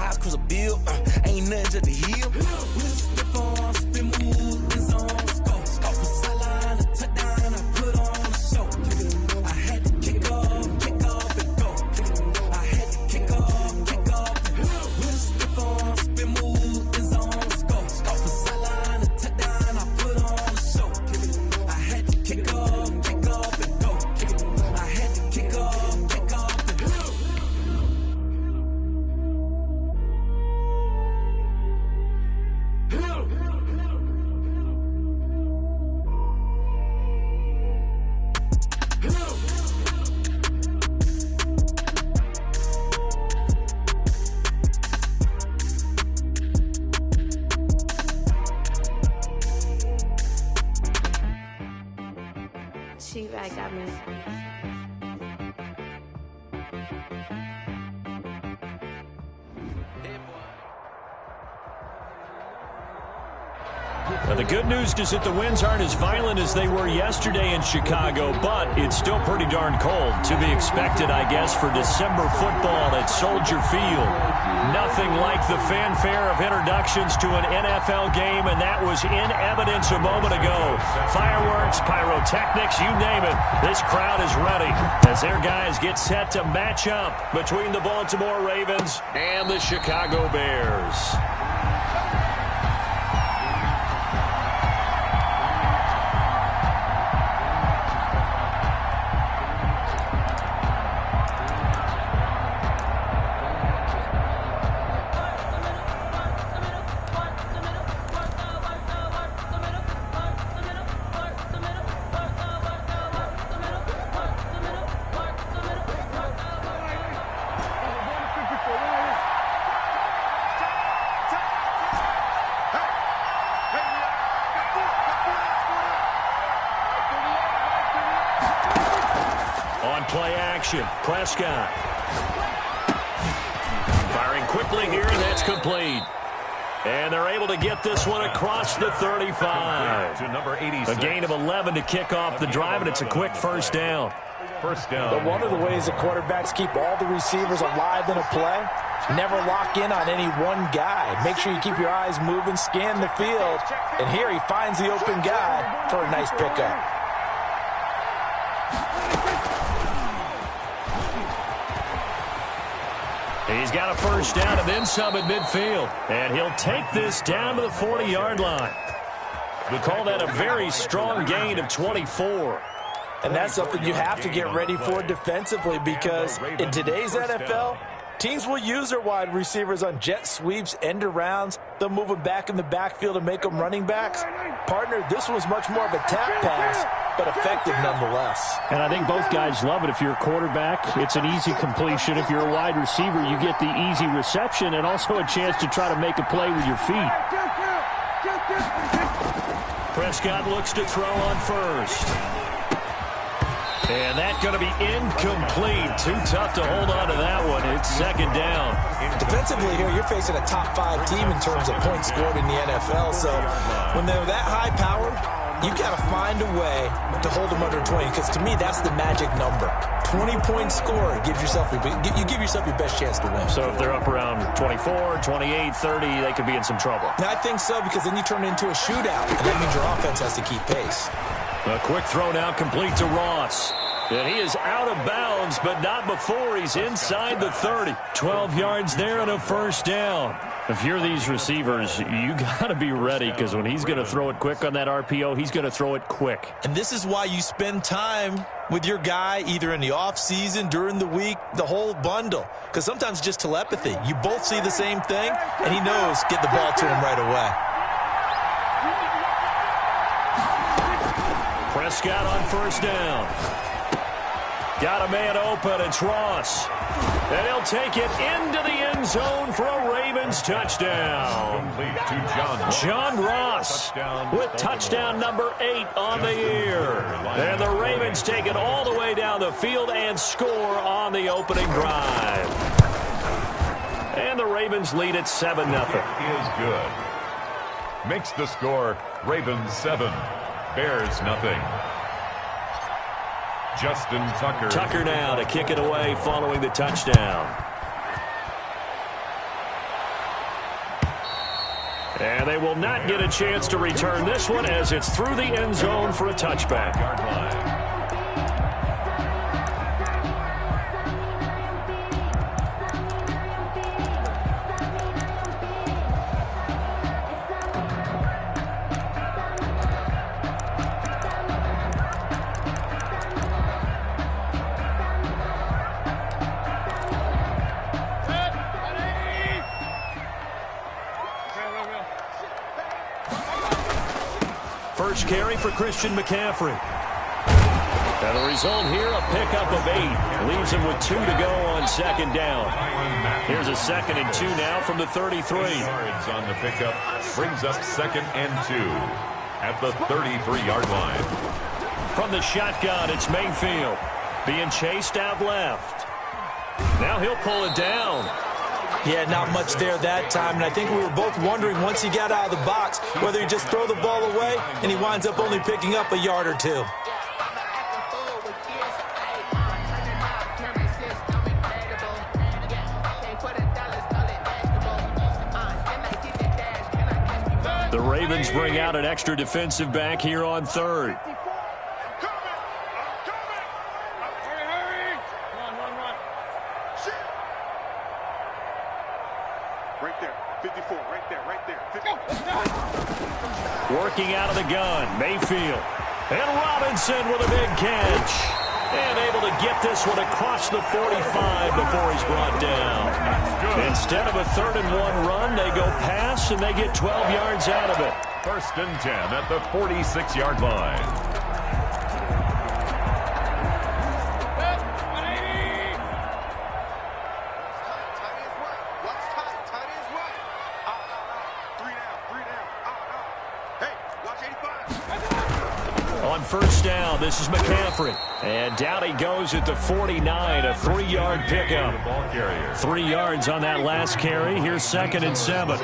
eyes cross a bill. Ain't nothing just to heal. With the arm, spin move, and zone, scope. Scope for sideline, a touchdown, I put on a show. I had to kick off, and go. I had to kick off, with the arm, spin move, and zone, scope. Scope for sideline, a touchdown, I put on a show. I had to kick off, and go. I had to kick off, and go. She-Bag got me. Now, the good news is that the winds aren't as violent as they were yesterday in Chicago, but it's still pretty darn cold. To be expected, I guess, for December football at Soldier Field. Nothing like the fanfare of introductions to an NFL game, and that was in evidence a moment ago. Fireworks, pyrotechnics, you name it. This crowd is ready as their guys get set to match up between the Baltimore Ravens and the Chicago Bears. Play action. Prescott. Firing quickly here, and that's complete. And they're able to get this one across the 35. To number 86. A gain of 11 to kick off the drive, and it's a quick first down. First down. But one of the ways that quarterbacks keep all the receivers alive in a play, never lock in on any one guy. Make sure you keep your eyes moving, scan the field. And here he finds the open guy for a nice pickup. He's got a first down and then some at midfield. And he'll take this down to the 40-yard line. We call that a very strong gain of 24. And that's something you have to get ready for defensively, because in today's NFL, teams will use their wide receivers on jet sweeps, end arounds. They'll move them back in the backfield and make them running backs. Partner, this was much more of a tap pass, but effective nonetheless. And I think both guys love it. If you're a quarterback, it's an easy completion. If you're a wide receiver, you get the easy reception and also a chance to try to make a play with your feet. Prescott looks to throw on first. And that's going to be incomplete. Too tough to hold on to that one. It's second down. Defensively here, you're facing a top-5 team in terms of points scored in the NFL. So when they're that high-powered, you've got to find a way to hold them under 20, because to me, that's the magic number. 20-point score gives yourself you give yourself your best chance to win. So if they're up around 24, 28, 30, they could be in some trouble. Now, I think so, because then you turn it into a shootout, and that means your offense has to keep pace. A quick throw now complete to Ross. And he is out of bounds, but not before he's inside the 30. 12 yards there and a first down. If you're these receivers, you got to be ready, because when he's going to throw it quick on that RPO, he's going to throw it quick. And this is why you spend time with your guy either in the offseason, during the week, the whole bundle. Because sometimes just telepathy. You both see the same thing, and he knows get the ball to him right away. Prescott on first down. Got a man open. It's Ross. And he'll take it into the end zone for a Ravens touchdown. Complete to John Ross with touchdown number 8 on the year. And the Ravens take it all the way down the field and score on the opening drive. And the Ravens lead at 7-0. Is good. Makes the score Ravens 7, Bears nothing. Justin Tucker. Tucker now to kick it away following the touchdown. And they will not get a chance to return this one as it's through the end zone for a touchback. Yard line. First carry for Christian McCaffrey. And the result here, a pickup of 8. Leaves him with 2 to go on second down. Here's a 2nd and 2 now from the 33. Yards on the pickup brings up 2nd and 2 at the 33-yard line. From the shotgun, it's Mayfield being chased out left. Now he'll pull it down. Yeah, not much there that time, and I think we were both wondering once he got out of the box whether he'd just throw the ball away, and he winds up only picking up a yard or 2. The Ravens bring out an extra defensive back here on 3rd. Working out of the gun, Mayfield. And Robinson with a big catch. And able to get this one across the 45 before he's brought down. Instead of a 3rd and 1 run, they go pass and they get 12 yards out of it. 1st and 10 at the 46-yard line. On 1st down, this is McCaffrey. And down he goes at the 49, a 3-yard pickup. 3 yards on that last carry. Here's 2nd and 7.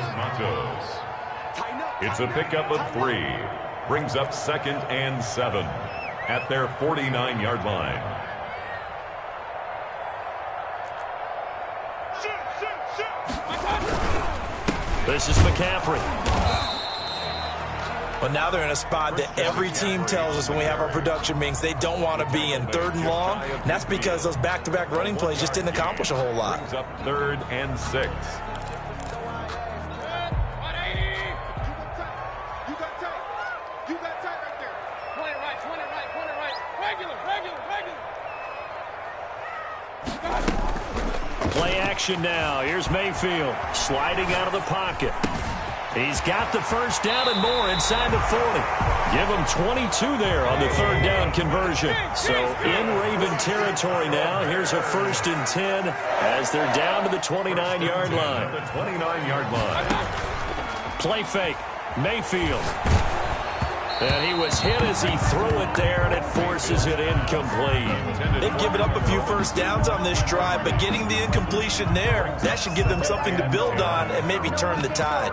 It's a pickup of 3. Brings up 2nd and 7 at their 49-yard line. This is McCaffrey. Well, now they're in a spot that every team tells us when we have our production meetings they don't want to be in, 3rd and long. And that's because those back-to-back running plays just didn't accomplish a whole lot. Brings up 3rd and 6. Play action now. Here's Mayfield sliding out of the pocket. He's got the 1st down and more inside the 40. Give him 22 there on the 3rd down conversion. So in Raven territory now. Here's a 1st and 10 as they're down to the 29-yard line. The 29-yard line. Play fake. Mayfield. And he was hit as he threw it there, and it forces it incomplete. They've given up a few 1st downs on this drive, but getting the incompletion there, that should give them something to build on and maybe turn the tide.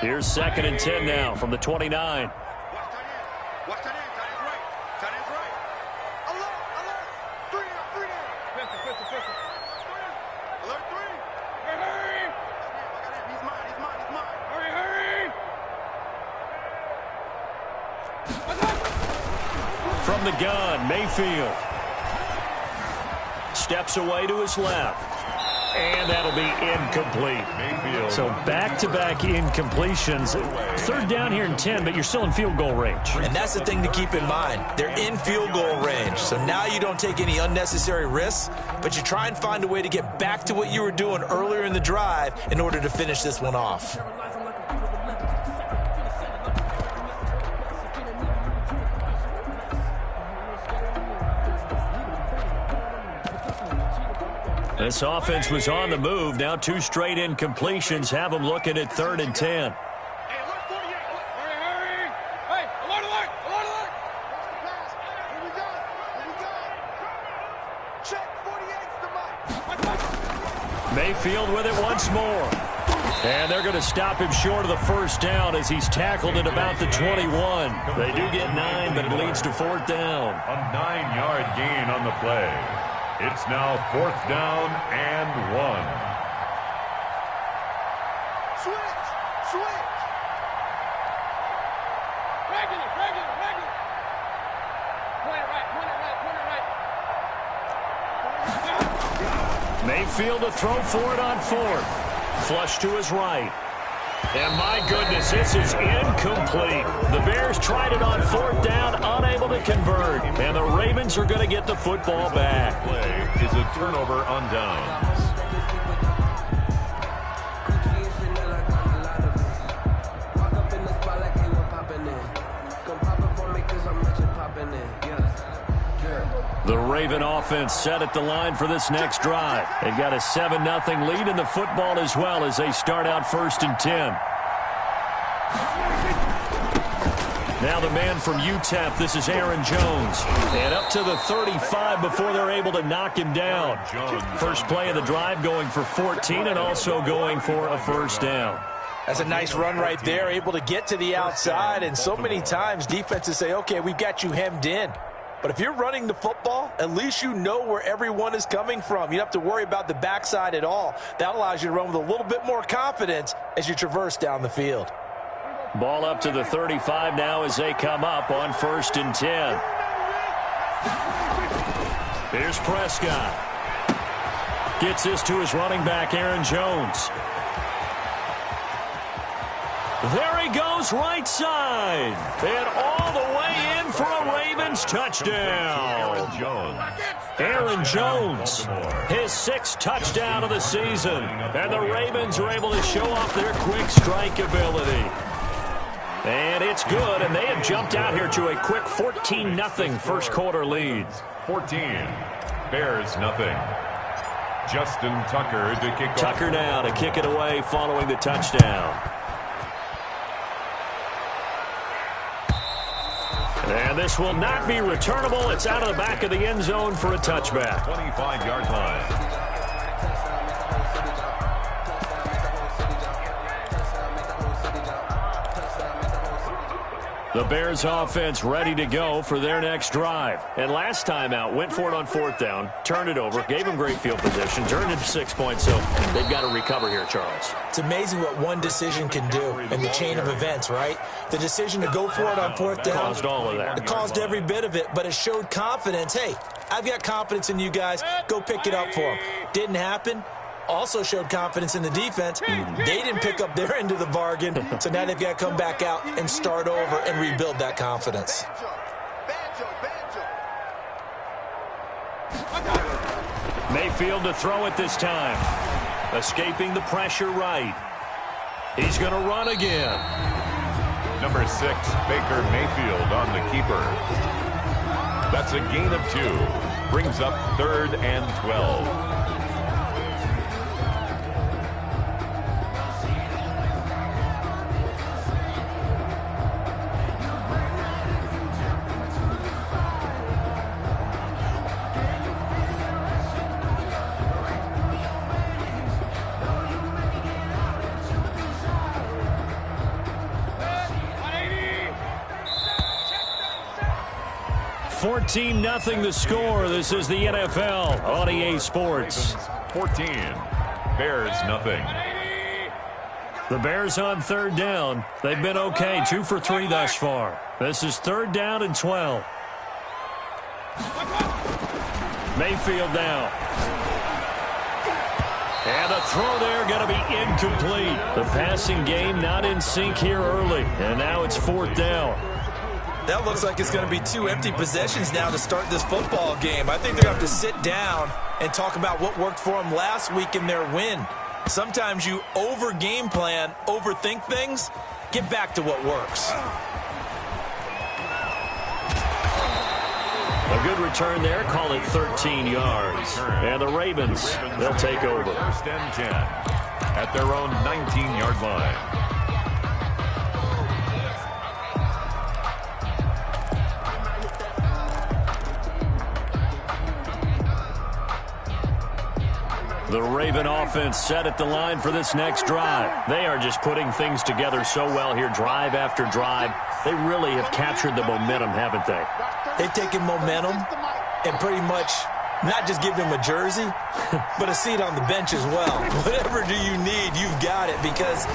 Here's 2nd and 10 now from the 29. From the gun, Mayfield steps away to his left. And that'll be incomplete. Mayfield. So back-to-back incompletions. 3rd down here and 10, but you're still in field goal range. And that's the thing to keep in mind. They're in field goal range. So now you don't take any unnecessary risks, but you try and find a way to get back to what you were doing earlier in the drive in order to finish this one off. This offense was on the move. Now 2 straight incompletions have them looking at 3rd and 10. Mayfield with it once more. And they're going to stop him short of the 1st down as he's tackled at about the 21. They do get 9, but it leads to 4th down. A 9-yard gain on the play. It's now 4th down and 1. Switch. Regular. Point it right. Mayfield to throw for it on 4th. Flush to his right. And my goodness, this is incomplete. The Bears tried it on 4th down, unable to convert. And the Ravens are going to get the football back. Play is a turnover on downs. The Raven offense set at the line for this next drive. They've got a 7-0 lead in the football as well as they start out 1st and 10. Now the man from UTEP, this is Aaron Jones. And up to the 35 before they're able to knock him down. First play of the drive going for 14 and also going for a 1st down. That's a nice run right there, able to get to the outside. And so many times defenses say, okay, we've got you hemmed in. But if you're running the football, at least you know where everyone is coming from. You don't have to worry about the backside at all. That allows you to run with a little bit more confidence as you traverse down the field. Ball up to the 35 now as they come up on 1st and 10. Here's Prescott. Gets this to his running back, Aaron Jones. There he goes, right side. And all the way in for a Ravens touchdown. Aaron Jones, his 6th touchdown of the season. And the Ravens are able to show off their quick strike ability. And it's good, and they have jumped out here to a quick 14-0 first quarter lead. 14, Bears nothing. Justin Tucker to kick off. Tucker now to kick it away following the touchdown. And this will not be returnable. It's out of the back of the end zone for a touchback. 25-yard line. The Bears offense ready to go for their next drive. And last time out, went for it on 4th down, turned it over, gave them great field position, turned it to 6 points, so they've got to recover here, Charles. It's amazing what one decision can do in the chain of events, right? The decision to go for it on 4th down. Caused all of that. It caused every bit of it, but it showed confidence. Hey, I've got confidence in you guys. Go pick it up for them. Didn't happen. Also showed confidence in the defense. They didn't pick up their end of the bargain, so now they've got to come back out and start over and rebuild that confidence. Mayfield to throw it this time. Escaping the pressure right. He's going to run again. Number 6, Baker Mayfield on the keeper. That's a gain of 2. Brings up 3rd and 12. Fourteen 0 the score. This is the NFL on EA Sports. 14, Bears nothing. The Bears on 3rd down. They've been okay, 2 for 3 thus far. This is 3rd down and 12. Mayfield now. And the throw there going to be incomplete. The passing game not in sync here early. And now it's 4th down. That looks like it's going to be 2 empty possessions now to start this football game. I think they're going to have to sit down and talk about what worked for them last week in their win. Sometimes you over-game plan, overthink things. Get back to what works. A good return there. Call it 13 yards. And the Ravens, they'll take over. 1st and 10 at their own 19-yard line. The Raven offense set at the line for this next drive. They are just putting things together so well here, drive after drive. They really have captured the momentum, haven't they? They've taken momentum and pretty much not just give him a jersey, but a seat on the bench as well. Whatever do you need, you've got it, because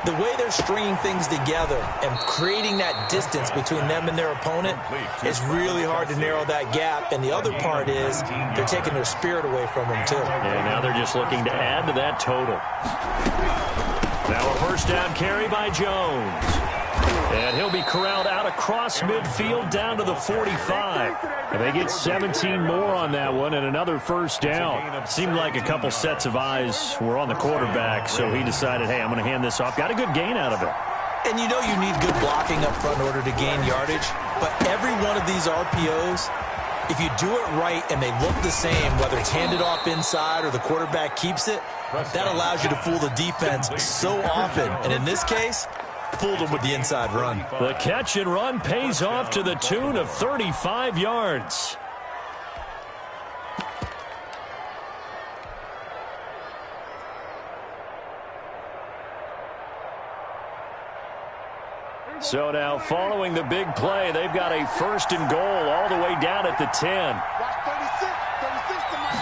the way they're stringing things together and creating that distance between them and their opponent, it's really hard to narrow that gap. And the other part is they're taking their spirit away from them, too. And now they're just looking to add to that total. Now a first down carry by Jones. And he'll be corralled out across midfield down to the 45. And they get 17 more on that one and another first down. Seemed like a couple sets of eyes were on the quarterback, so he decided, hey, I'm going to hand this off. Got a good gain out of it. And you know you need good blocking up front in order to gain yardage. But every one of these RPOs, if you do it right and they look the same, whether it's handed off inside or the quarterback keeps it, that allows you to fool the defense so often. And in this case, fooled them with the inside run. The catch and run pays off to the tune of 35 yards. So now following the big play, they've got a first and goal all the way down at the 10. Watch 36 to my.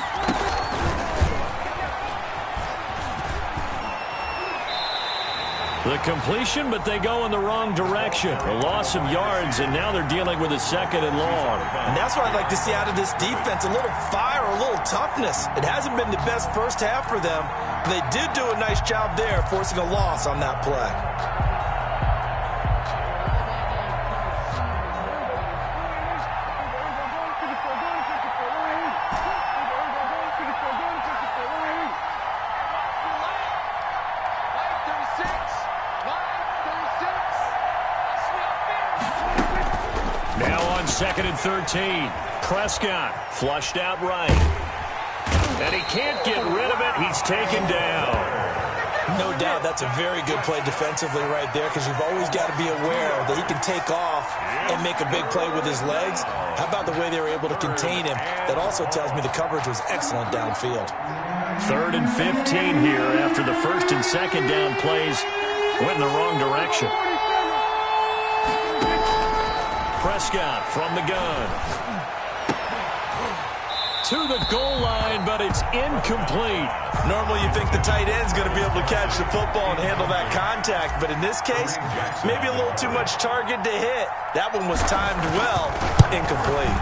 The completion, but they go in the wrong direction. A loss of yards, and now they're dealing with a second and long. And that's what I'd like to see out of this defense, a little fire, a little toughness. It hasn't been the best first half for them, but they did do a nice job there, forcing a loss on that play. Second and 13. Prescott flushed out right. And he can't get rid of it. He's taken down. No doubt that's a very good play defensively right there, because you've always got to be aware that he can take off and make a big play with his legs. How about the way they were able to contain him? That also tells me the coverage was excellent downfield. 3rd and 15 here after the first and second down plays went in the wrong direction. Prescott from the gun. To the goal line, but it's incomplete. Normally you think the tight end's going to be able to catch the football and handle that contact, but in this case, maybe a little too much target to hit. That one was timed well, incomplete.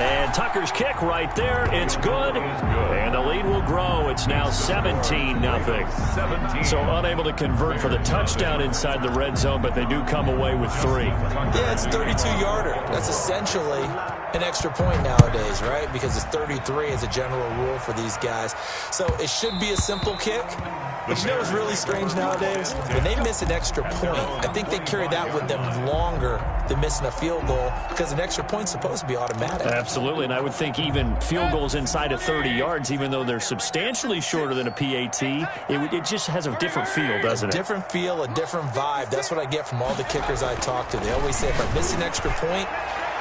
And Tucker's kick right there. It's good. And the lead will grow. It's now 17-0. So unable to convert for the touchdown inside the red zone, but they do come away with 3. Yeah, it's a 32-yarder. That's essentially an extra point nowadays, right? Because it's 33 as a general rule for these guys. So it should be a simple kick. But you know what's really strange nowadays? When they miss an extra point, I think they carry that with them longer than missing a field goal, because an extra point's supposed to be automatic. Absolutely, and I would think even field goals inside of 30 yards, even though they're substantially shorter than a PAT, it just has a different feel, doesn't it? A different feel, a different vibe. That's what I get from all the kickers I talk to. They always say, if I miss an extra point,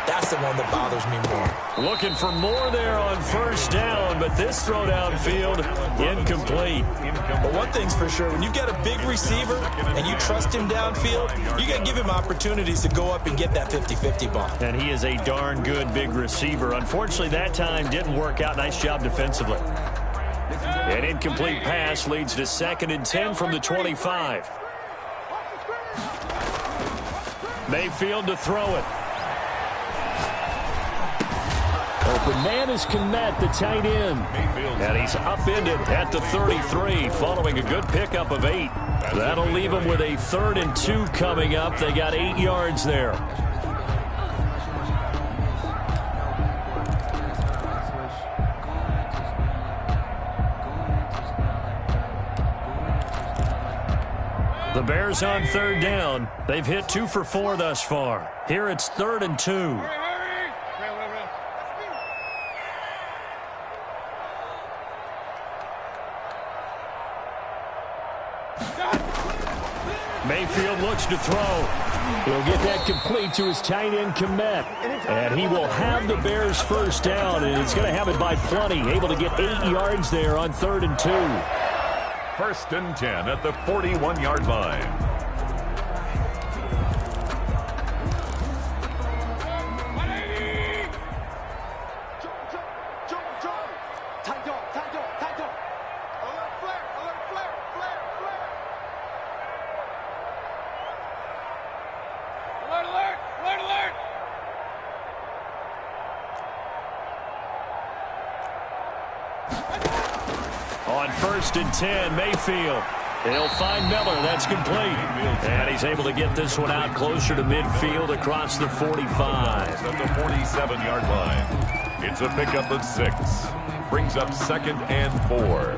that's the one that bothers me more. Looking for more there on first down, but this throw downfield, incomplete. But one thing's for sure, when you get a big receiver and you trust him downfield, you got to give him opportunities to go up and get that 50-50 ball. And he is a darn good big receiver. Unfortunately, that time didn't work out. Nice job defensively. An incomplete pass leads to 2nd and 10 from the 25. Mayfield to throw it. Open man is Kmet, the tight end. And he's upended at the 33 following a good pickup of 8. That'll leave him with a 3rd and 2 coming up. They got 8 yards there. The Bears on 3rd down. They've hit 2 for 4 thus far. Here it's 3rd and 2. Mayfield looks to throw. He'll get that complete to his tight end, Kmet. And he will have the Bears first down, and he's going to have it by plenty. Able to get 8 yards there on 3rd and 2. 1st and 10 at the 41-yard line. On 1st and 10, Mayfield. He'll find Miller. That's complete. And he's able to get this one out closer to midfield across the 45. At the 47-yard line. It's a pickup of 6. Brings up 2nd and 4.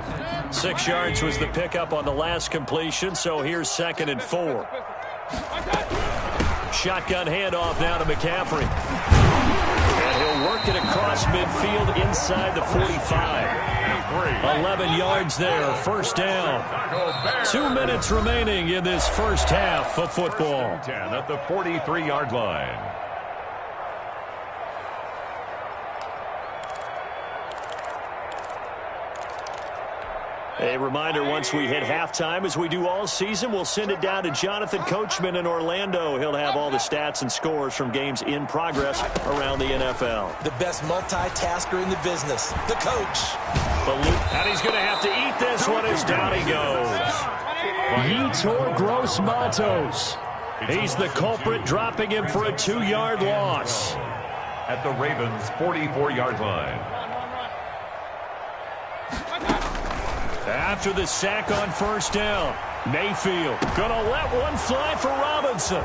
6 yards was the pickup on the last completion, so here's 2nd and 4. Shotgun handoff now to McCaffrey. And he'll work it across midfield inside the 45. 11 yards there, first down. 2 minutes remaining in this first half of football. 10 at the 43-yard line. A reminder, once we hit halftime, as we do all season, we'll send it down to Jonathan Coachman in Orlando. He'll have all the stats and scores from games in progress around the NFL. The best multitasker in the business, the coach. And he's going to have to eat this one as down he goes. Yetur Gross-Matos. He's the culprit, dropping him for a 2-yard loss. At the Ravens' 44-yard line. After the sack on first down, Mayfield going to let one fly for Robinson.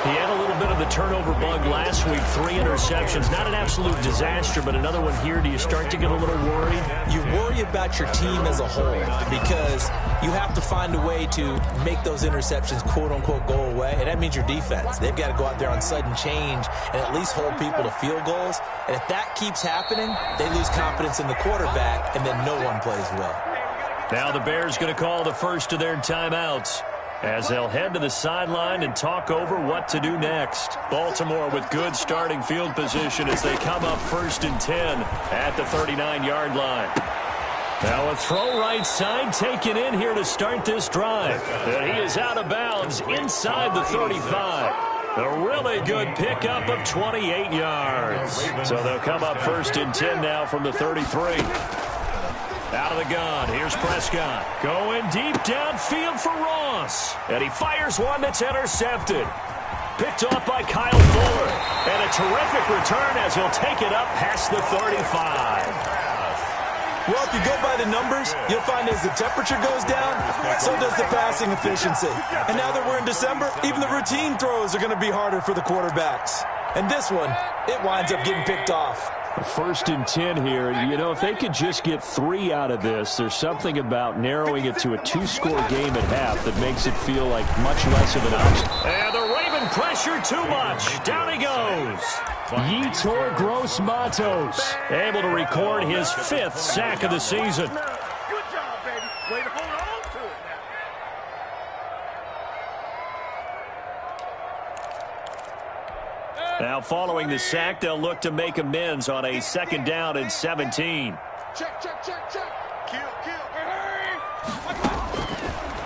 He had a little bit of the turnover bug last week, 3 interceptions. Not an absolute disaster, but another one here. Do you start to get a little worried? You worry about your team as a whole because you have to find a way to make those interceptions, quote-unquote, go away, and that means your defense. They've got to go out there on sudden change and at least hold people to field goals. And if that keeps happening, they lose confidence in the quarterback, and then no one plays well. Now the Bears going to call the first of their timeouts, as they'll head to the sideline and talk over what to do next. Baltimore with good starting field position as they come up 1st and 10 at the 39-yard line. Now a throw right side taken in here to start this drive. And he is out of bounds inside the 35. A really good pickup of 28 yards. So they'll come up 1st and 10 now from the 33. Out of the gun, here's Prescott. Going deep downfield for Ross. And he fires one that's intercepted. Picked off by Kyle Fuller. And a terrific return as he'll take it up past the 35. Well, if you go by the numbers, you'll find as the temperature goes down, so does the passing efficiency. And now that we're in December, even the routine throws are going to be harder for the quarterbacks. And this one, it winds up getting picked off. 1st and 10 here. You know, if they could just get 3 out of this, there's something about narrowing it to a 2-score game at half that makes it feel like much less of an option. And the Raven pressure too much. Down he goes. Yetur Gross-Matos able to record his 5th sack of the season. Good job, baby. Way to hold on to it now. Now following the sack, they'll look to make amends on a 2nd down and 17. Check, check, check, check. Kill, kill. Hey,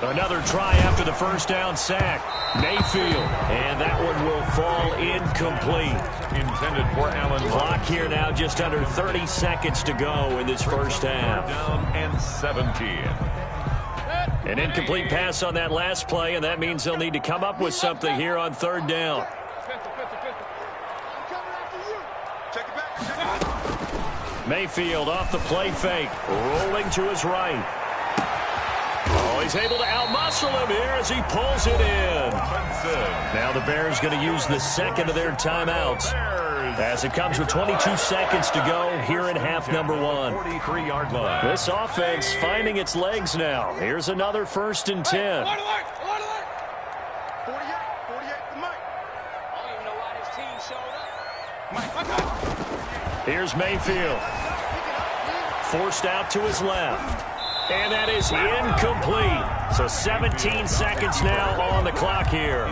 Another try after the 1st down sack. Mayfield, and that one will fall incomplete. Intended for Allen. Clock here now, just under 30 seconds to go in this first half. Down and 17. An incomplete pass on that last play, and that means they'll need to come up with something here on 3rd down. Mayfield off the play fake, rolling to his right. Oh, he's able to outmuscle him here as he pulls it in. Now the Bears going to use the 2nd of their timeouts as it comes with 22 seconds to go here in half number 1. 43-yard line. This offense finding its legs now. Here's another 1st and 10. 48, the mic. I don't even know why this team showed up. Here's Mayfield. Forced out to his left. And that is incomplete. So 17 seconds now on the clock here.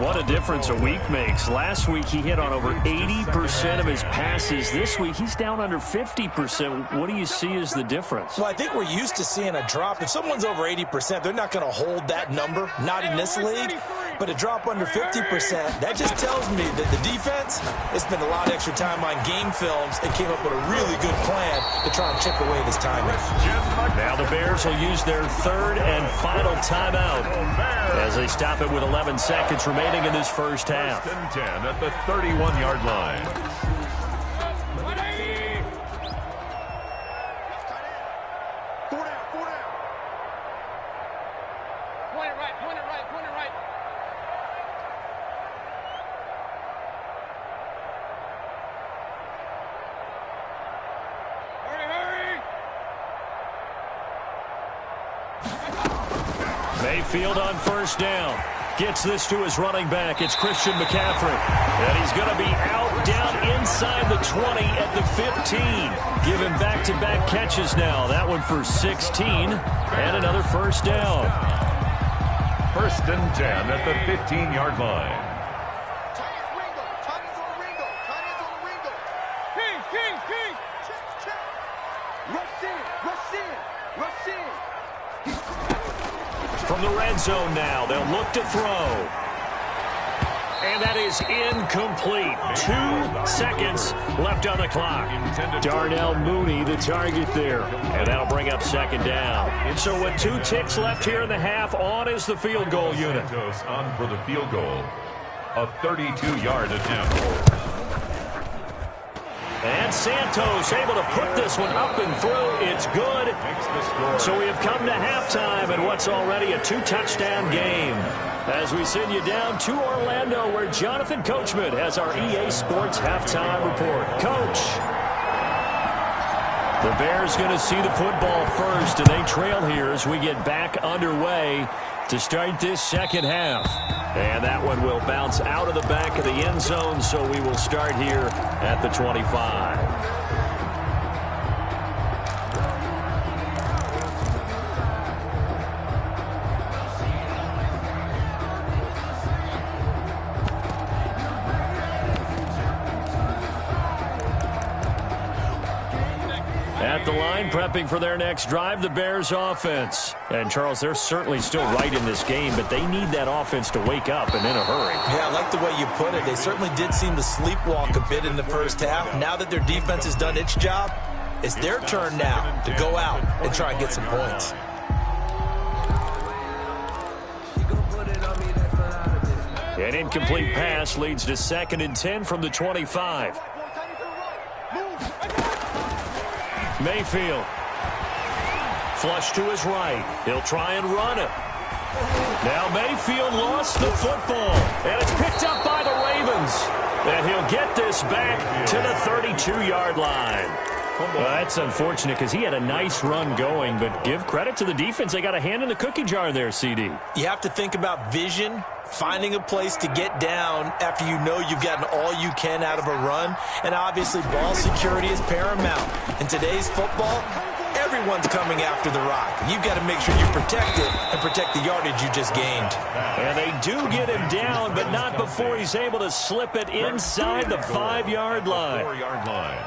What a difference a week makes. Last week he hit on over 80% of his passes. This week he's down under 50%. What do you see as the difference? Well, I think we're used to seeing a drop. If someone's over 80%, they're not going to hold that number, not in this league. But to drop under 50%, that just tells me that the defense has spent a lot of extra time on game films and came up with a really good plan to try and chip away this timing. Now the Bears will use their third and final timeout as they stop it with 11 seconds remaining in this first half. 10 at the 31-yard line. Mayfield on first down. Gets this to his running back. It's Christian McCaffrey. And he's going to be out down inside the 20 at the 15. Given back-to-back catches now. That one for 16. And another first down. First and 10 at the 15-yard line. From the red zone now, they'll look to throw. And that is incomplete. 2 seconds left on the clock. Darnell Mooney, the target there. And that'll bring up second down. And so with 2 ticks left here in the half, on is the field goal unit. On for the field goal. A 32-yard attempt. And Santos able to put this one up and through. It's good. So we have come to halftime in what's already a 2-touchdown game. As we send you down to Orlando, where Jonathan Coachman has our EA Sports halftime report. Coach. The Bears going to see the football first, and they trail here as we get back underway to start this second half. And that one will bounce out of the back of the end zone, so we will start here at the 25. At the line, prepping for their next drive, the Bears offense. And, Charles, they're certainly still right in this game, but they need that offense to wake up and in a hurry. Yeah, I like the way you put it. They certainly did seem to sleepwalk a bit in the first half. Now that their defense has done its job, it's their turn now to go out and try and get some points. An incomplete pass leads to 2nd and 10 from the 25. Mayfield. Flush to his right. He'll try and run it. Now Mayfield lost the football. And it's picked up by the Ravens. And he'll get this back to the 32-yard line. Well, that's unfortunate because he had a nice run going, but give credit to the defense. They got a hand in the cookie jar there, CD. You have to think about vision, finding a place to get down after you know you've gotten all you can out of a run. And obviously, ball security is paramount. In today's football, everyone's coming after the rock. You've got to make sure you protect it and protect the yardage you just gained. And they do get him down, but not before he's able to slip it inside the 5-yard line. 4-yard line.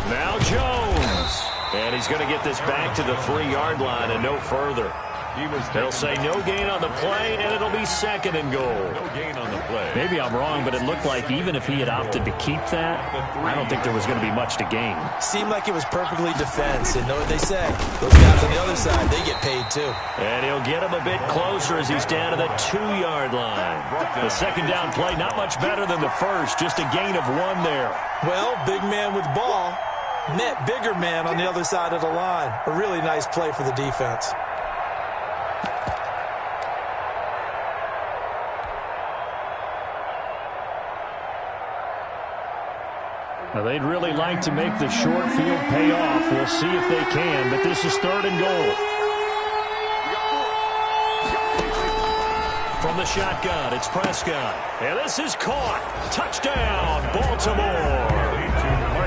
Now Jones. And he's going to get this back to the 3-yard line and no further. They'll say no gain on the play, and it'll be 2nd and goal. No gain on the play. Maybe I'm wrong, but it looked like even if he had opted to keep that, I don't think there was going to be much to gain. Seemed like it was perfectly defense, and know what they say. Those guys on the other side, they get paid too. And he'll get him a bit closer as he's down to the 2-yard line. The 2nd down play, not much better than the first, just a gain of 1 there. Well, big man with ball met bigger man on the other side of the line. A really nice play for the defense. Now, they'd really like to make the short field pay off. We'll see if they can, but this is 3rd and goal. From the shotgun, it's Prescott. And this is caught. Touchdown, Baltimore.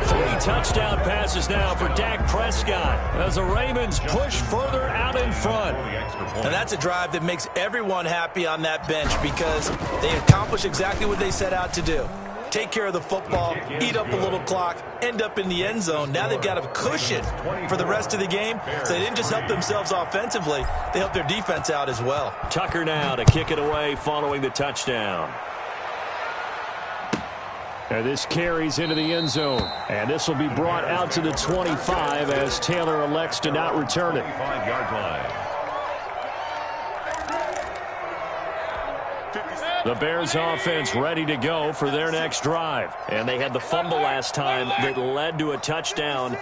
3 touchdown passes now for Dak Prescott as the Ravens push further out in front. And that's a drive that makes everyone happy on that bench because they accomplished exactly what they set out to do. take care of the football, eat up a little clock, end up in the end zone. Now they've got a cushion for the rest of the game, so they didn't just help themselves offensively, they helped their defense out as well. Tucker now to kick it away following the touchdown. And this carries into the end zone. And this will be brought out to the 25 as Taylor elects to not return it. 25-yard line. The Bears offense ready to go for their next drive. And they had the fumble last time that led to a touchdown.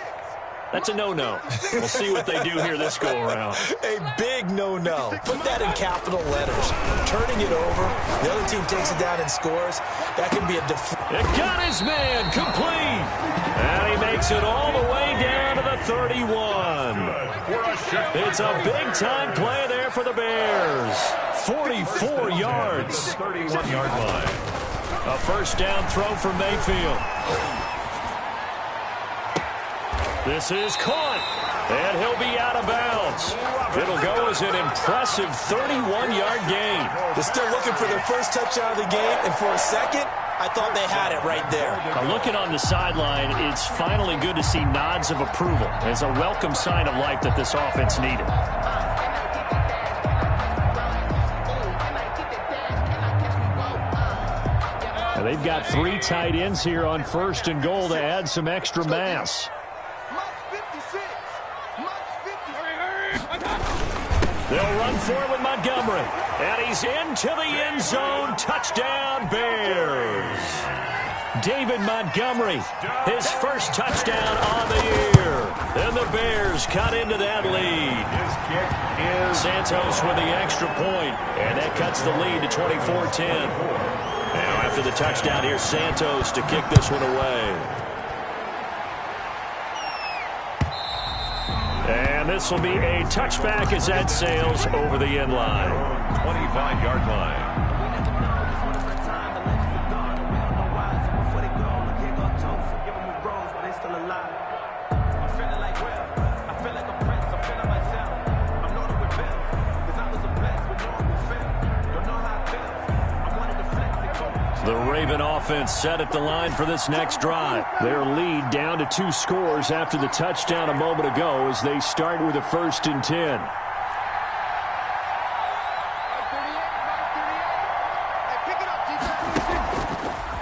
That's a no-no. We'll see what they do here this go-around. A big no-no. Put that in capital letters. Turning it over, the other team takes it down and scores. That can be a It got his man complete. And he makes it all the way down to the 31. It's a big-time play there for the Bears. 44 yards. 31-yard line. A first down throw for Mayfield. This is caught, and he'll be out of bounds. It'll go as an impressive 31-yard gain. They're still looking for their first touchdown of the game, and for a second, I thought they had it right there. Now looking on the sideline, it's finally good to see nods of approval. It's a welcome sign of life that this offense needed. Now they've got 3 tight ends here on 1st and goal to add some extra mass. They'll run for it with Montgomery. And he's into the end zone. Touchdown, Bears. David Montgomery, his first touchdown on the year. And the Bears cut into that lead. His kick is Santos with the extra point. And that cuts the lead to 24-10. Now after the touchdown, here's Santos to kick this one away. And this will be a touchback as that sails over the end line. 25-yard line. The Raven offense set at the line for this next drive. Their lead down to 2 scores after the touchdown a moment ago as they start with a 1st and 10.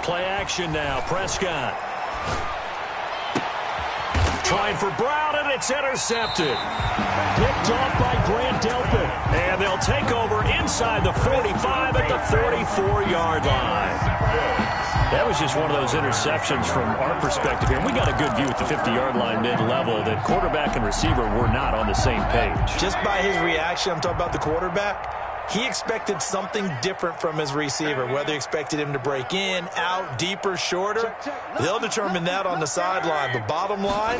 Play action now. Prescott. Trying for Brown, and it's intercepted. Picked off by Grant Delpit. And they'll take over inside the 45 at the 44-yard line. That was just one of those interceptions from our perspective here. We got a good view at the 50-yard line mid-level that quarterback and receiver were not on the same page. Just by his reaction, I'm talking about the quarterback, he expected something different from his receiver, whether he expected him to break in, out, deeper, shorter. They'll determine that on the sideline. But bottom line,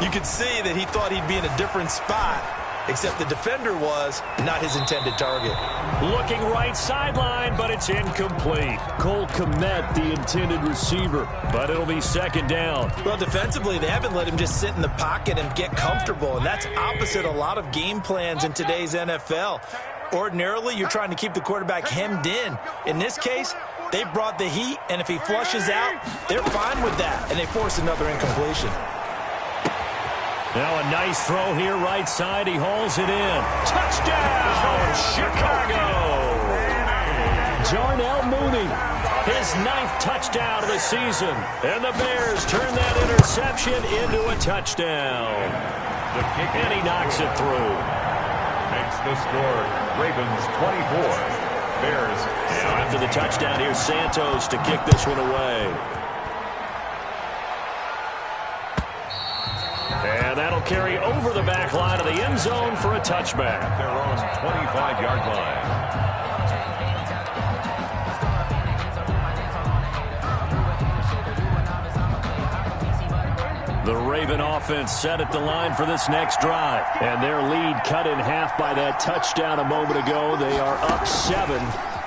you could see that he thought he'd be in a different spot, except the defender was not his intended target. Looking right sideline, but it's incomplete. Cole Kmet, the intended receiver. But it'll be second down. Well, defensively, they haven't let him just sit in the pocket and get comfortable, and that's opposite a lot of game plans in today's NFL. Ordinarily, you're trying to keep the quarterback hemmed in. In this case, they brought the heat, and if he flushes out, they're fine with that, and they force another incompletion. Now a nice throw here right side. He hauls it in. Touchdown, Chicago! Darnell Mooney. His 9th touchdown of the season. And the Bears turn that interception into a touchdown. The kick, and he knocks it through. Makes the score Ravens 24. Bears. Now after the touchdown, here's Santos to kick this one away. And that'll carry over the back line of the end zone for a touchback. At their own 25-yard line. The Raven offense set at the line for this next drive. And their lead cut in half by that touchdown a moment ago. They are up 7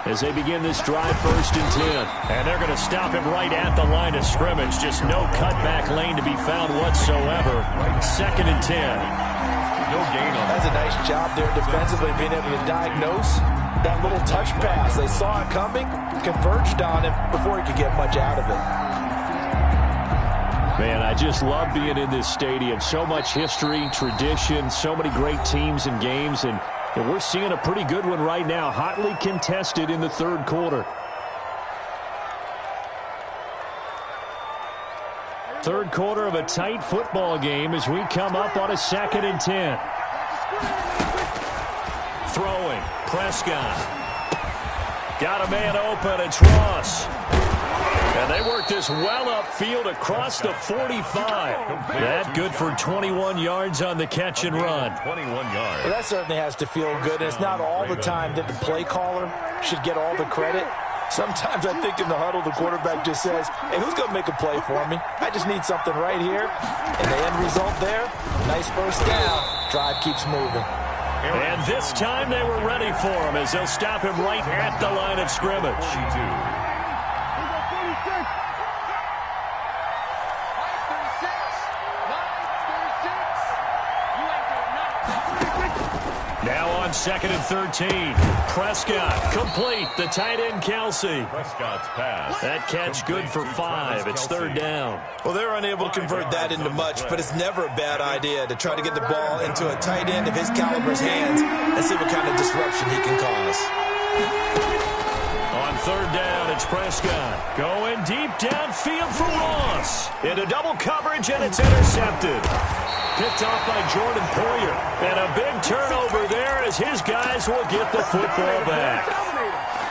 as they begin this drive 1st and 10. And they're going to stop him right at the line of scrimmage. Just no cutback lane to be found whatsoever. 2nd and 10. No gain on That's a nice job there defensively, being able to diagnose that little touch pass. They saw it coming, converged on him before he could get much out of it. Man, I just love being in this stadium. So much history, tradition, so many great teams and games, and we're seeing a pretty good one right now, hotly contested in the third quarter. Third quarter of a tight football game as we come up on a 2nd and 10. Throwing, Prescott. Got a man open, it's Ross. And they work this well upfield across the 45. That good for 21 yards on the catch and run. 21 yards. Well, that certainly has to feel good. And it's not all the time that the play caller should get all the credit. Sometimes I think in the huddle, the quarterback just says, hey, who's going to make a play for me? I just need something right here. And the end result there, nice first down. Drive keeps moving. And this time they were ready for him as they'll stop him right at the line of scrimmage. 42. Now on 2nd and 13. Prescott complete. The tight end Kelsey. Prescott's pass. That catch good for 5. It's 3rd down. Well, they're unable to convert that into much, but it's never a bad idea to try to get the ball into a tight end of his caliber's hands and see what kind of disruption he can cause. On 3rd down, it's Prescott. Going deep downfield for Ross. Into double coverage, and it's intercepted. Picked off by Jordan Poyer. And a big turnover there as his guys will get the football back.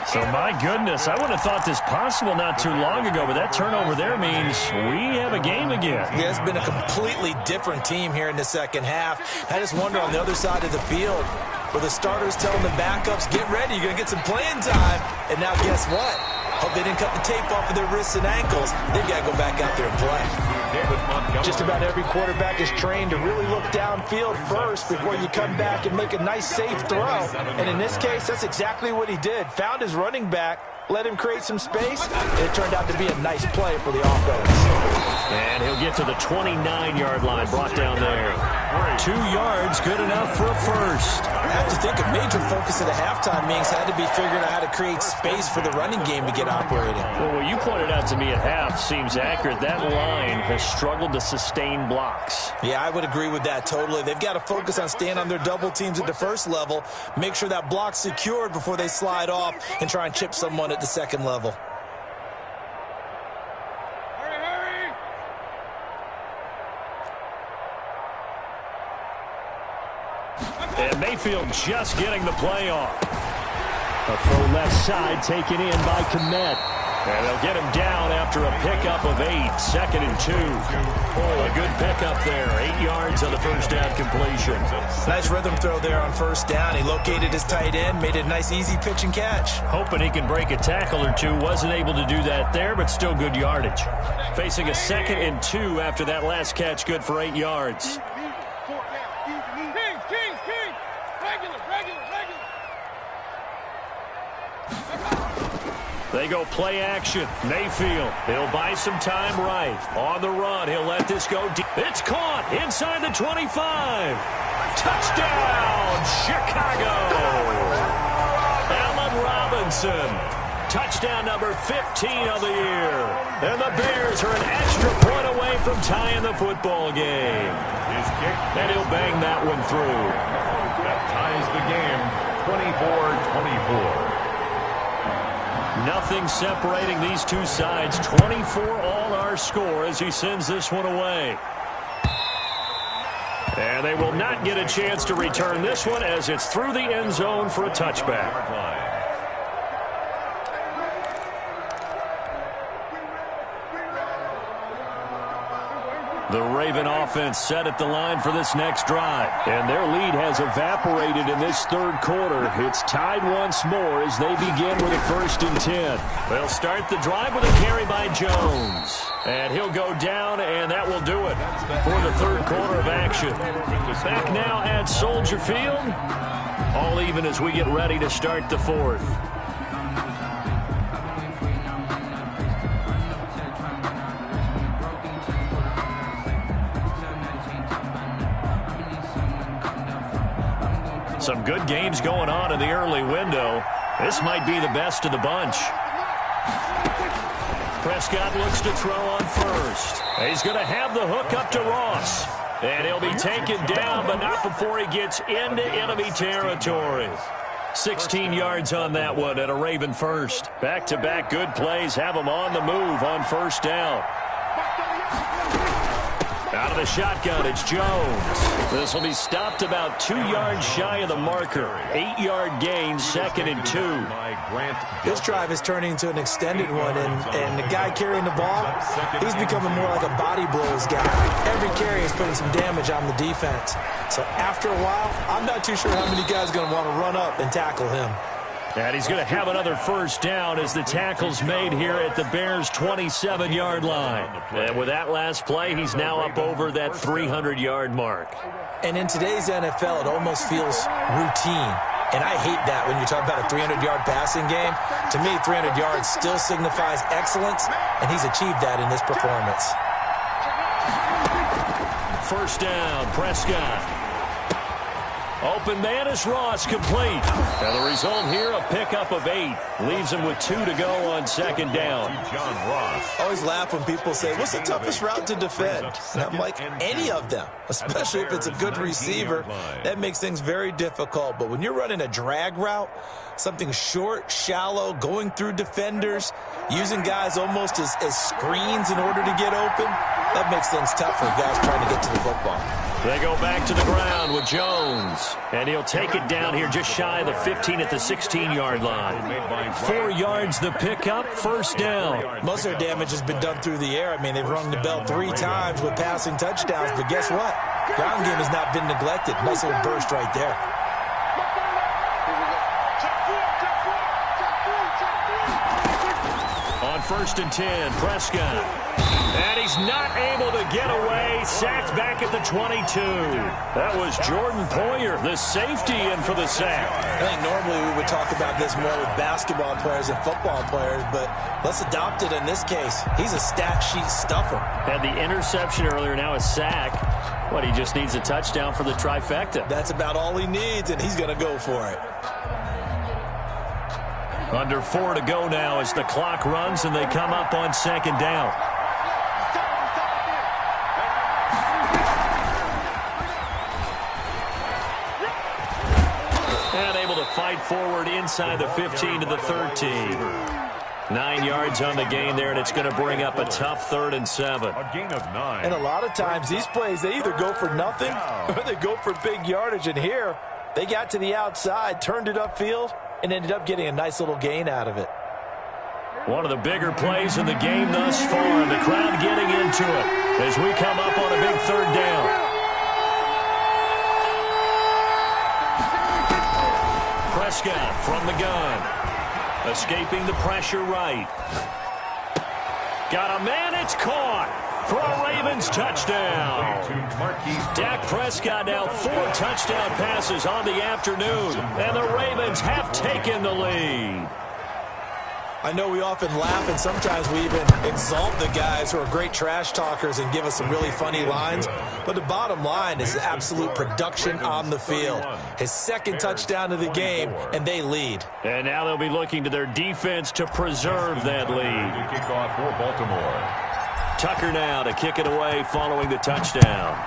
So, my goodness, I would have thought this possible not too long ago, but that turnover there means we have a game again. Yeah, it's been a completely different team here in the second half. I just wonder on the other side of the field, where the starters telling the backups, get ready, you're going to get some playing time. And now guess what? Hope they didn't cut the tape off of their wrists and ankles. They've got to go back out there and play. Just about every quarterback is trained to really look downfield first before you come back and make a nice, safe throw. And in this case, that's exactly what he did. Found his running back, let him create some space, and it turned out to be a nice play for the offense. And he'll get to the 29-yard line, brought down there. 2 yards, good enough for a first. I have to think a major focus of the halftime meetings had to be figuring out how to create space for the running game to get operating. Well, what you pointed out to me at half seems accurate. That line has struggled to sustain blocks. Yeah, I would agree with that totally. They've got to focus on staying on their double teams at the first level, make sure that block's secured before they slide off and try and chip someone at the second level. And Mayfield just getting the play off. A throw left side taken in by Kmet. And they'll get him down after a pickup of 8. 2nd and 2. Oh, a good pickup there. 8 yards on the first down completion. Nice rhythm throw there on first down. He located his tight end, made it a nice easy pitch and catch. Hoping he can break a tackle or two. Wasn't able to do that there, but still good yardage. Facing a 2nd and 2 after that last catch, good for 8 yards. They go play action. Mayfield, he'll buy some time right. On the run, he'll let this go deep. It's caught inside the 25. Touchdown, Chicago. Allen Robinson. Touchdown number 15 of the year. And the Bears are an extra point away from tying the football game. And he'll bang that one through. That ties the game, 24-24. Nothing separating these two sides. 24 all our score as he sends this one away. And they will not get a chance to return this one as it's through the end zone for a touchback. The Raven offense set at the line for this next drive. And their lead has evaporated in this third quarter. It's tied once more as they begin with a 1st and 10. They'll start the drive with a carry by Jones. And he'll go down, and that will do it for the third quarter of action. Back now at Soldier Field. All even as we get ready to start the fourth. Some good games going on in the early window. This might be the best of the bunch. Prescott looks to throw on first. He's going to have the hook up to Ross. And he'll be taken down, but not before he gets into enemy territory. 16 yards on that one and a Raven first. Back-to-back good plays have him on the move on first down. Out of the shotgun, it's Jones. This will be stopped about 2 yards shy of the marker. 8-yard gain, 2nd and 2. This drive is turning into an extended one, and the guy carrying the ball, he's becoming more like a body blows guy. Every carry is putting some damage on the defense. So after a while, I'm not too sure how many guys are going to want to run up and tackle him. And he's going to have another first down as the tackle's made here at the Bears' 27-yard line. And with that last play, he's now up over that 300-yard mark. And in today's NFL, it almost feels routine. And I hate that when you talk about a 300-yard passing game. To me, 300 yards still signifies excellence, and he's achieved that in this performance. First down, Prescott. Open man is Ross, complete. And the result here, a pickup of 8. Leaves him with 2 to go on second down. John Ross. I always laugh when people say, what's the toughest route to defend? And I'm like, any of them, especially if it's a good receiver. That makes things very difficult. But when you're running a drag route, something short, shallow, going through defenders, using guys almost as screens in order to get open, that makes things tough for guys trying to get to the football. They go back to the ground with Jones. And he'll take it down here just shy of the 15 at the 16-yard line. 4 yards the pickup, first down. Most of their damage has been done through the air. I mean, they've rung the bell 3 times with passing touchdowns. But guess what? Ground game has not been neglected. Nice little burst right there. On first and 10, Prescott. And he's not able to get away. Sacked back at the 22. That was Jordan Poyer, the safety, in for the sack. I think normally we would talk about this more with basketball players and football players, but let's adopt it in this case. He's a stat sheet stuffer. Had the interception earlier, now a sack. What, he just needs a touchdown for the trifecta. That's about all he needs, and he's going to go for it. Under 4 to go now as the clock runs and they come up on second down. And able to fight forward inside the 15 to the 13. 9 yards on the gain there, and it's going to bring up a tough 3rd and 7. A gain of 9. And a lot of times these plays, they either go for nothing or they go for big yardage. And here, they got to the outside, turned it upfield, and ended up getting a nice little gain out of it. One of the bigger plays in the game thus far. The crowd getting into it as we come up on a big 3rd down. Prescott from the gun. Escaping the pressure right. Got a man, it's caught for a Ravens touchdown. Dak Prescott now 4 touchdown passes on the afternoon, and the Ravens have taken the lead. I know we often laugh, and sometimes we even exalt the guys who are great trash talkers and give us some really funny lines. But the bottom line is absolute production on the field. His 2nd touchdown of the game, and they lead. And now they'll be looking to their defense to preserve that lead. Kickoff for Baltimore. Tucker now to kick it away following the touchdown.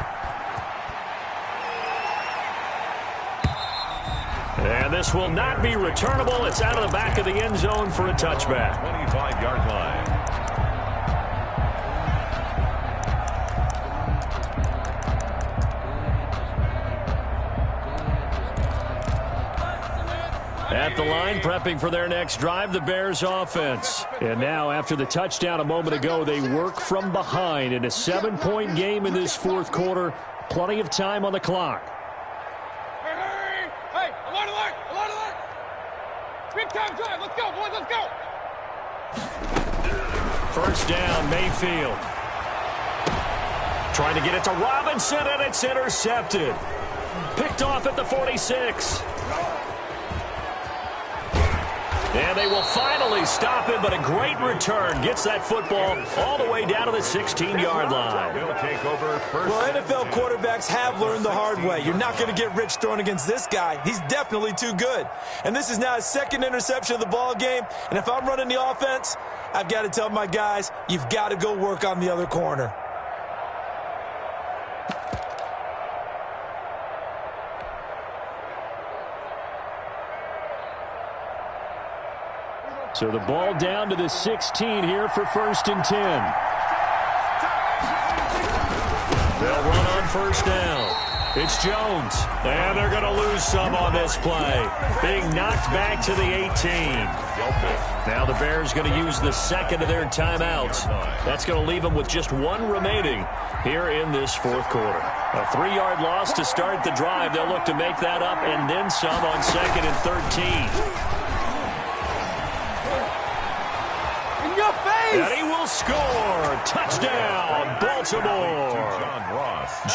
And this will not be returnable. It's out of the back of the end zone for a touchback. 25-yard line. At the line, prepping for their next drive, the Bears offense. And now, after the touchdown a moment ago, they work from behind in a 7-point game in this 4th quarter. Plenty of time on the clock. Big time drive. Let's go, boys. Let's go. First down, Mayfield. Trying to get it to Robinson, and it's intercepted. Picked off at the 46. And they will finally stop him, but a great return. Gets that football all the way down to the 16-yard line. He'll take over first. Well, NFL quarterbacks have learned the hard way. You're not going to get rich throwing against this guy. He's definitely too good. And this is now his second interception of the ball game. And if I'm running the offense, I've got to tell my guys, you've got to go work on the other corner. So the ball down to the 16 here for 1st and 10. They'll run on 1st down. It's Jones. And they're going to lose some on this play. Being knocked back to the 18. Now the Bears going to use the second of their timeouts. That's going to leave them with just one remaining here in this 4th quarter. A 3-yard loss to start the drive. They'll look to make that up and then some on 2nd and 13. And he will score. Touchdown, Baltimore.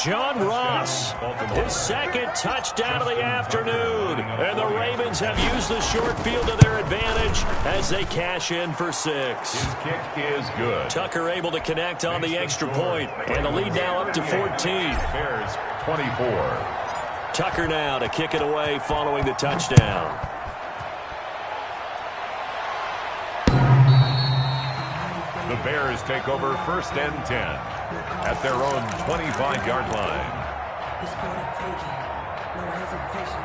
John Ross, his second touchdown of the afternoon. And the Ravens have used the short field to their advantage as they cash in for 6. His kick is good. Tucker able to connect on the extra point. And the lead now up to 14. Bears 24. Tucker now to kick it away following the touchdown. The Bears take over 1st and 10 at their own 25-yard line. It's for the taking. No hesitation.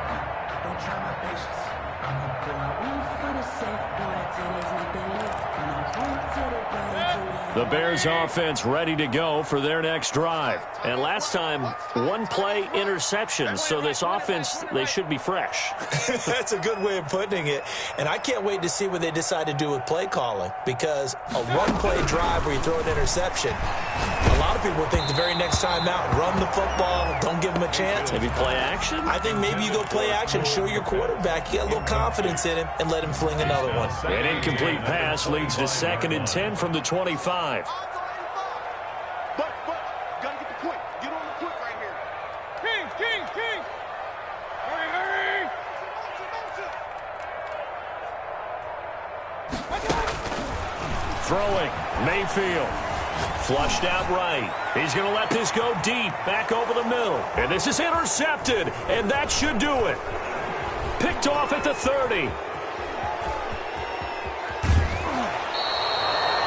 Don't try my patience. I'm gonna pull out one for the safe. Boy, till there's nothing left. And I'm going to the bottom. The Bears offense ready to go for their next drive. And last time, 1-play interception. So this offense, they should be fresh. That's a good way of putting it. And I can't wait to see what they decide to do with play calling. Because a 1-play drive where you throw an interception, a lot of people think the very next time out, run the football, don't give them a chance. Maybe play action? I think maybe you go play action, show your quarterback, you get a little confidence in him, and let him fling another one. An incomplete pass leads to 2nd and 10 from the 25. But, gotta get the quick. Get on the quick right here. King. Hurry. Throwing, Mayfield. Flushed out right. He's going to let this go deep, back over the middle. And this is intercepted, and that should do it. Picked off at the 30.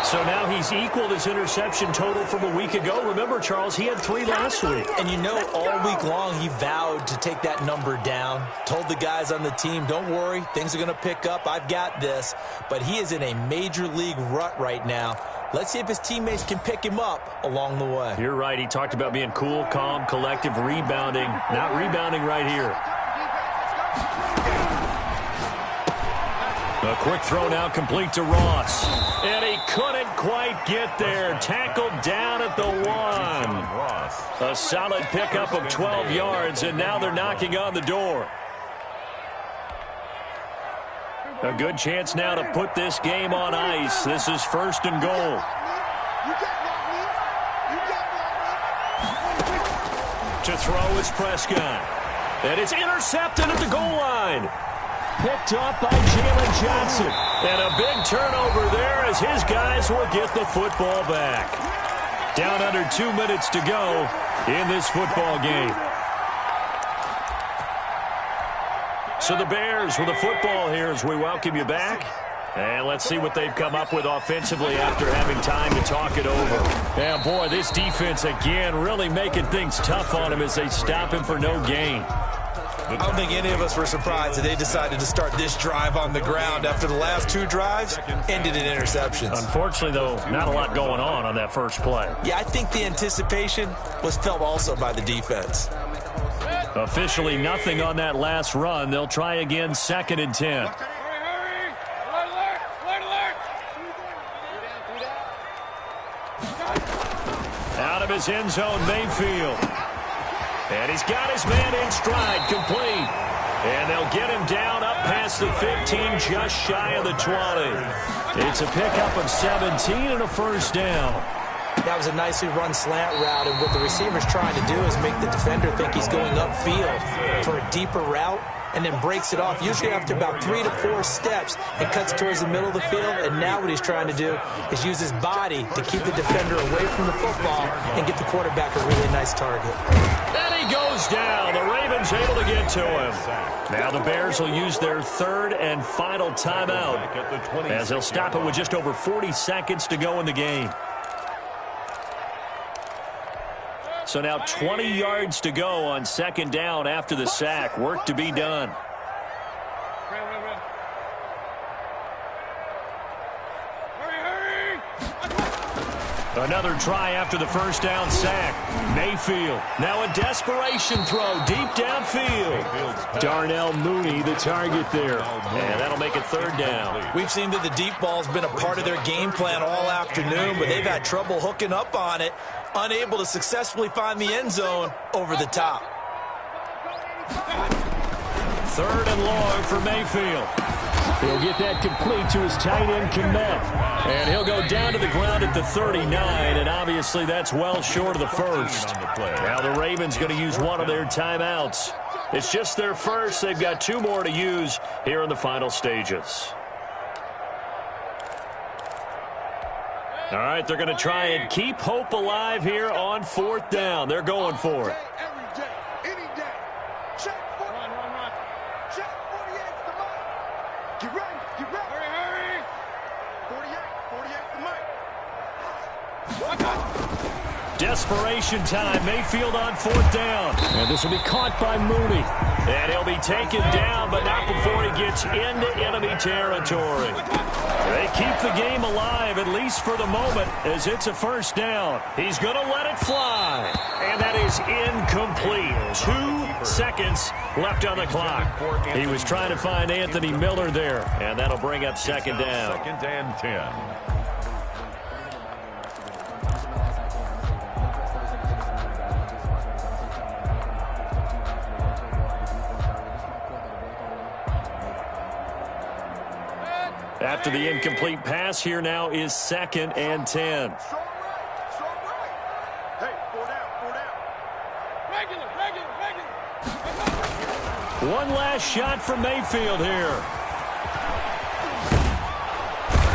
So now he's equaled his interception total from a week ago. Remember, Charles, he had 3 last week. And you know, all week long he vowed to take that number down. Told the guys on the team, don't worry, things are going to pick up. I've got this. But he is in a major league rut right now. Let's see if his teammates can pick him up along the way. You're right. He talked about being cool, calm, collective, rebounding. Not rebounding right here. A quick throw now complete to Ross. And he couldn't quite get there. Tackled down at the 1. A solid pickup of 12 yards, and now they're knocking on the door. A good chance now to put this game on ice. This is 1st and goal. To throw is Prescott. And it's intercepted at the goal line. Picked up by Jalen Johnson. And a big turnover there as his guys will get the football back. Down under 2 minutes to go in this football game. So the Bears with the football here as we welcome you back. And let's see what they've come up with offensively after having time to talk it over. Yeah, boy, this defense again really making things tough on him as they stop him for no gain. I don't think any of us were surprised that they decided to start this drive on the ground after the last 2 drives ended in interceptions. Unfortunately, though, not a lot going on that first play. Yeah, I think the anticipation was felt also by the defense. Officially nothing on that last run. They'll try again 2nd and 10. Out of his end zone, Mayfield. And he's got his man in stride, complete. And they'll get him down up past the 15, just shy of the 20. It's a pickup of 17 and a 1st down. That was a nicely run slant route, and what the receiver's trying to do is make the defender think he's going upfield for a deeper route, and then breaks it off, usually after about 3 to 4 steps, and cuts towards the middle of the field. And now what he's trying to do is use his body to keep the defender away from the football and get the quarterback a really nice target. And he goes down. The Ravens able to get to him. Now the Bears will use their third and final timeout, as they'll stop it with just over 40 seconds to go in the game. So now 20 yards to go on second down after the sack. Work to be done. Another try after the first down sack. Mayfield. Now a desperation throw deep downfield. Darnell Mooney, the target there. And that'll make it third down. We've seen that the deep ball's been a part of their game plan all afternoon, but they've had trouble hooking up on it, unable to successfully find the end zone over the top. Third and long for Mayfield. He'll get that complete to his tight end, Kmet. And he'll go down to the ground at the 39, and obviously that's well short of the first. Now the Ravens going to use one of their timeouts. It's just their first. They've got 2 more to use here in the final stages. All right, they're going to try and keep hope alive here on fourth down. They're going for it. Desperation time. Mayfield on fourth down. And this will be caught by Mooney. And he'll be taken down, but not before he gets into enemy territory. They keep the game alive, at least for the moment, as it's a first down. He's going to let it fly. And that is incomplete. 2 seconds left on the clock. He was trying to find Anthony Miller there. And that'll bring up second down. Second and 10. After the incomplete pass, here now is second and 10. One last shot from Mayfield here.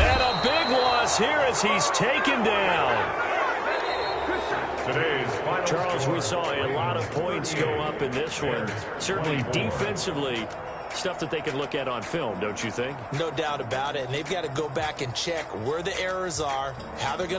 And a big loss here as he's taken down. Charles, we saw a lot of points go up in this one. Certainly defensively, stuff that they can look at on film, don't you think? No doubt about it. And they've got to go back and check where the errors are, how they're going to